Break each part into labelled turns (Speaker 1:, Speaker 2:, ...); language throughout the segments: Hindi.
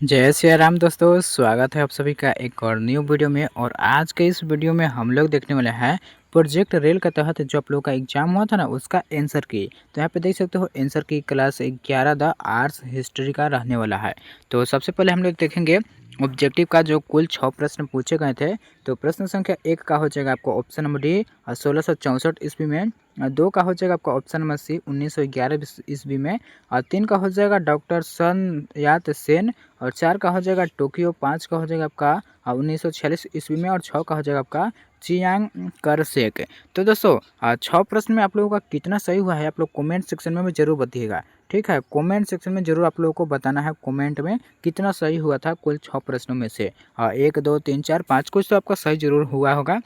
Speaker 1: जय श्री राम दोस्तों, स्वागत है आप सभी का एक और न्यू वीडियो में। और आज के इस वीडियो में हम लोग देखने वाले हैं प्रोजेक्ट रेल के तहत जो आप लोग का एग्जाम हुआ था ना, उसका आंसर की। तो यहाँ पे देख सकते हो आंसर की क्लास 11 द आर्ट्स हिस्ट्री का रहने वाला है। तो सबसे पहले हम लोग देखेंगे ऑब्जेक्टिव का जो कुल 6 प्रश्न पूछे गए थे। तो प्रश्न संख्या 1 का हो जाएगा आपको ऑप्शन नंबर डी 1664 ईस्वी में। 2 का हो जाएगा आपका ऑप्शन नंबर सी 1911 ईस्वी में। और 3 का हो जाएगा डॉक्टर सन यात सेन। और 4 का हो जाएगा टोक्यो। 5 का हो जाएगा आपका 1946 ईस्वी में। और 6 का हो जाएगा आपका चियांग करसेक। तो दोस्तों 6 प्रश्न में आप लोगों का कितना सही हुआ है आप लोग कमेंट सेक्शन में भी जरूर बताइएगा। ठीक है, कमेंट सेक्शन में जरूर आप लोगों को बताना है कमेंट में कितना सही हुआ था कुल 6 प्रश्नों में से। 1 2 3 4 5 कुछ तो आपका सही जरूर हुआ होगा।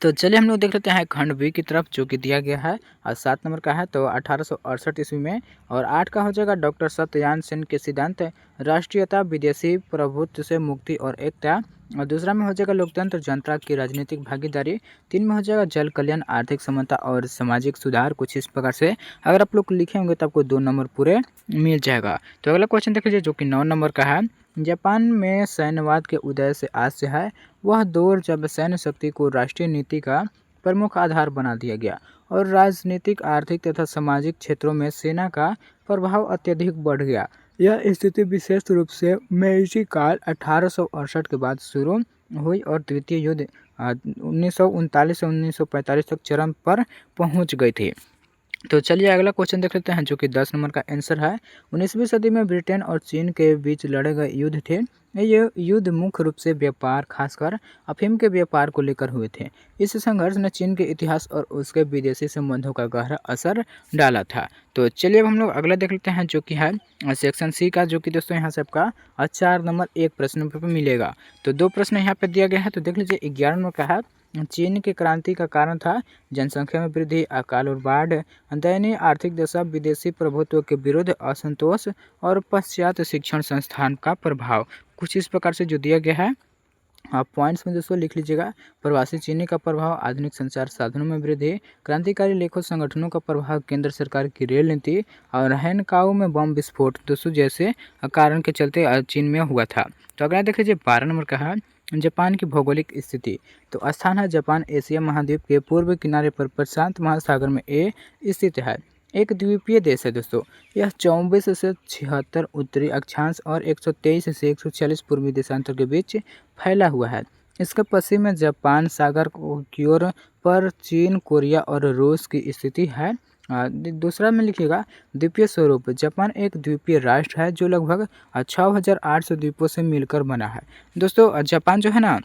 Speaker 1: तो चलिए हम लोग देख लेते हैं खंड बी की तरफ जो कि दिया गया है। और 7 नंबर का है तो 1868 ईस्वी में। और 8 का हो जाएगा डॉक्टर सत्ययान सेन के सिद्धांत राष्ट्रीयता, विदेशी प्रभुत्व से मुक्ति और एकता। और दूसरा में हो जाएगा लोकतंत्र जनता की राजनीतिक भागीदारी। 3 में हो जाएगा जल कल्याण, आर्थिक समता और सामाजिक सुधार। कुछ इस प्रकार से अगर आप लोग लिखे होंगे तो आपको 2 नंबर पूरे मिल जाएगा। तो अगला क्वेश्चन देख लीजिए जो कि 9 नंबर का है। जापान में सैन्यवाद के उदय से आज से है वह दौर जब सैन्य शक्ति को राष्ट्रीय नीति का प्रमुख आधार बना दिया गया और राजनीतिक, आर्थिक तथा सामाजिक क्षेत्रों में सेना का प्रभाव अत्यधिक बढ़ गया। यह स्थिति विशेष रूप से मेइजी काल 1868 के बाद शुरू हुई और द्वितीय युद्ध 1939 से 1945 तक चरम पर पहुंच गई थी। तो चलिए अगला क्वेश्चन देख लेते हैं जो कि 10 नंबर का आंसर है। 19वीं सदी में ब्रिटेन और चीन के बीच लड़े गए युद्ध थे। ये युद्ध मुख्य रूप से व्यापार, खासकर अफीम के व्यापार को लेकर हुए थे। इस संघर्ष ने चीन के इतिहास और उसके विदेशी संबंधों का गहरा असर डाला था। तो चलिए अब हम लोग अगला देख लेते हैं जो कि है सेक्शन सी का, जो कि दोस्तों यहाँ से आपका 4 नंबर एक प्रश्न पे मिलेगा। तो 2 प्रश्न यहाँ पे दिया गया है। तो देख लीजिए 11 नंबर का है। चीन की क्रांति का कारण था जनसंख्या में वृद्धि, अकाल और बाढ़, दयनीय आर्थिक दशा, विदेशी प्रभुत्व के विरुद्ध असंतोष और पश्चात शिक्षण संस्थान का प्रभाव। कुछ इस प्रकार से जो दिया गया है आप पॉइंट्स में दोस्तों लिख लीजिएगा। प्रवासी चीनी का प्रभाव, आधुनिक संचार साधनों में वृद्धि, क्रांतिकारी लेखों संगठनों का प्रभाव, केंद्र सरकार की रेल नीति और हैनकाओ में बम विस्फोट दोस्तों जैसे कारण के चलते चीन में हुआ था। तो अगर देख लीजिए 12 नंबर का है जापान की भौगोलिक स्थिति। तो स्थान है जापान एशिया महाद्वीप के पूर्व किनारे पर प्रशांत महासागर में स्थित है। एक द्वीपीय देश है दोस्तों। यह 24 से 76 उत्तरी अक्षांश और 123 से 140 पूर्वी देशांतर के बीच फैला हुआ है। इसके पश्चिम में जापान सागर की ओर पर चीन, कोरिया और रूस की स्थिति है। दूसरा में लिखिएगा द्वीपीय स्वरूप। जापान एक द्वीपीय राष्ट्र है जो लगभग 6800 द्वीपों से मिलकर बना है। दोस्तों जापान जो है ना,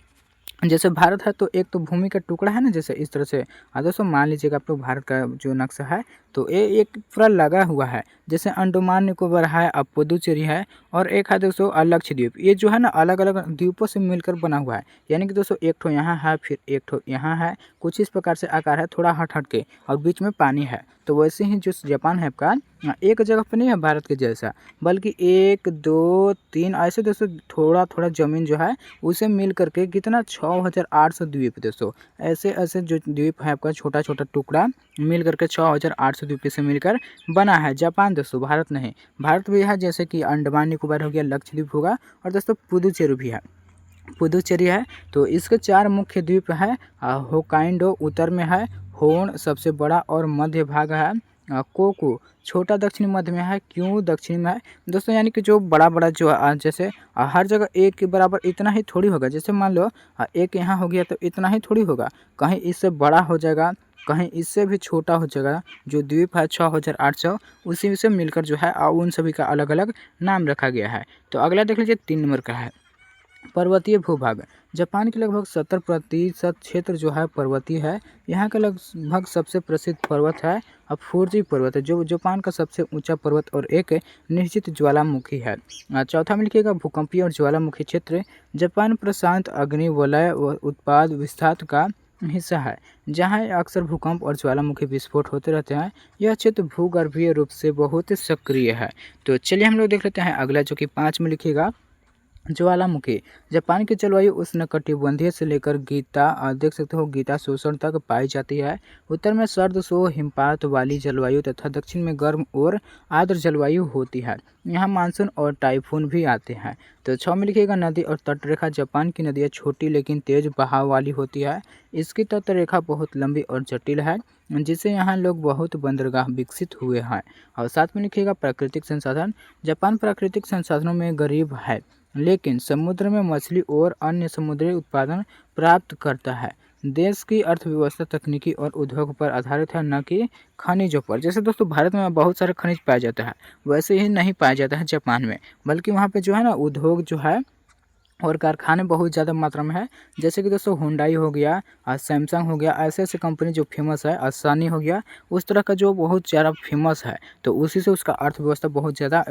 Speaker 1: जैसे भारत है तो एक तो भूमि का टुकड़ा है ना, जैसे इस तरह से दोस्तों मान लीजिएगा आप लोग भारत का जो नक्शा है तो ये एक पूरा लगा हुआ है। जैसे अंडमान निकोबार है, अब पुदुचेरी है और एक है दोस्तों लक्षद्वीप। ये जो है ना अलग अलग द्वीपों से मिलकर बना हुआ है। यानी कि दोस्तों एक ठो यहाँ है, फिर एक ठो यहाँ है, कुछ इस प्रकार से आकार है, थोड़ा हट हट के, और बीच में पानी है। तो वैसे ही जो जापान है आपका एक जगह पर नहीं है भारत के जैसा, बल्कि 1 2 3 ऐसे दोस्तों थोड़ा थोड़ा जमीन जो है उसे मिल करके कितना 6800 द्वीप दोस्तों, ऐसे ऐसे जो द्वीप है आपका छोटा छोटा टुकड़ा मिल करके 6800 द्वीप से मिलकर बना है जापान दोस्तों, भारत नहीं। भारत भी है जैसे कि अंडमान निकोबार हो गया, लक्षद्वीप होगा और दोस्तों पुदुचेरी भी है। पुदुचेरी है तो इसके 4 मुख्य द्वीप है। होकाइडो उत्तर में है, होन सबसे बड़ा और मध्य भाग है, कोकू छोटा दक्षिणी मध्य में है, क्यों दक्षिणी में है दोस्तों। यानी कि जो बड़ा बड़ा जो जैसे हर जगह एक के बराबर इतना ही थोड़ी होगा। जैसे मान लो एक यहाँ हो गया तो इतना ही थोड़ी होगा, कहीं इससे बड़ा हो जाएगा, कहीं इससे भी छोटा हो जाएगा। जो द्वीप है 6800 उसी से मिलकर जो है उन सभी का अलग अलग नाम रखा गया है। तो अगला देख लीजिए 3 नंबर का है पर्वतीय भूभाग। जापान के लगभग 70% क्षेत्र जो है पर्वतीय है। यहाँ का लगभग सबसे प्रसिद्ध पर्वत है फूजी पर्वत है, जो जापान का सबसे ऊंचा पर्वत और एक निश्चित ज्वालामुखी है। चौथा में लिखिएगा भूकंपीय और ज्वालामुखी क्षेत्र। जापान प्रशांत अग्निवलय व उत्पाद विस्तार का हिस्सा है, जहाँ अक्सर भूकंप और ज्वालामुखी विस्फोट होते रहते हैं। यह क्षेत्र भूगर्भीय रूप से बहुत सक्रिय है। तो चलिए हम लोग देख लेते हैं अगला जो कि 5 में लिखिएगा ज्वालामुखी। जापान की जलवायु उष्णकटिबंधीय से लेकर देख सकते हो गीता शोषण तक पाई जाती है। उत्तर में सर्द सो हिमपात वाली जलवायु तथा दक्षिण में गर्म और आर्द्र जलवायु होती है। यहाँ मानसून और टाइफून भी आते हैं। तो 6 में लिखिएगा नदी और तटरेखा। जापान की नदियाँ छोटी लेकिन तेज बहाव वाली होती है। इसकी तटरेखा बहुत लंबी और जटिल है, जिससे यहाँ लोग बहुत बंदरगाह विकसित हुए हैं। और साथ में लिखिएगा प्राकृतिक संसाधन। जापान प्राकृतिक संसाधनों में गरीब है, लेकिन समुद्र में मछली और अन्य समुद्री उत्पादन प्राप्त करता है। देश की अर्थव्यवस्था तकनीकी और उद्योग पर आधारित है, न कि खनिजों पर। जैसे दोस्तों भारत में बहुत सारे खनिज पाया जाता है, वैसे ही नहीं पाया जाता है जापान में, बल्कि वहाँ पे जो है ना उद्योग जो है और कारखाने बहुत ज़्यादा मात्रा में है। जैसे कि दोस्तों हुंडई हो गया, सैमसंग हो गया, ऐसे ऐसे कंपनी जो फेमस है, सनी हो गया, उस तरह का जो बहुत ज़्यादा फेमस है, तो उसी से उसका अर्थव्यवस्था बहुत ज़्यादा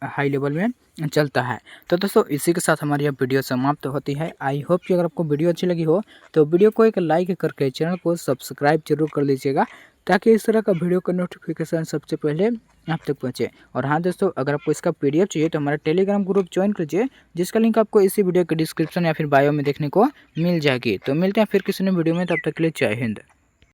Speaker 1: हाई लेवल में चलता है। तो दोस्तों इसी के साथ हमारी यह वीडियो समाप्त होती है। आई होप कि अगर आपको वीडियो अच्छी लगी हो तो वीडियो को एक लाइक करके चैनल को सब्सक्राइब जरूर कर लीजिएगा, ताकि इस तरह का वीडियो का नोटिफिकेशन सबसे पहले आप तक पहुँचे। और हाँ दोस्तों, अगर आपको इसका PDF चाहिए तो हमारा टेलीग्राम ग्रुप ज्वाइन कीजिए, जिसका लिंक आपको इसी वीडियो के डिस्क्रिप्शन या फिर बायो में देखने को मिल जाएगी। तो मिलते हैं फिर किसी नए वीडियो में, तब तक के लिए जय हिंद।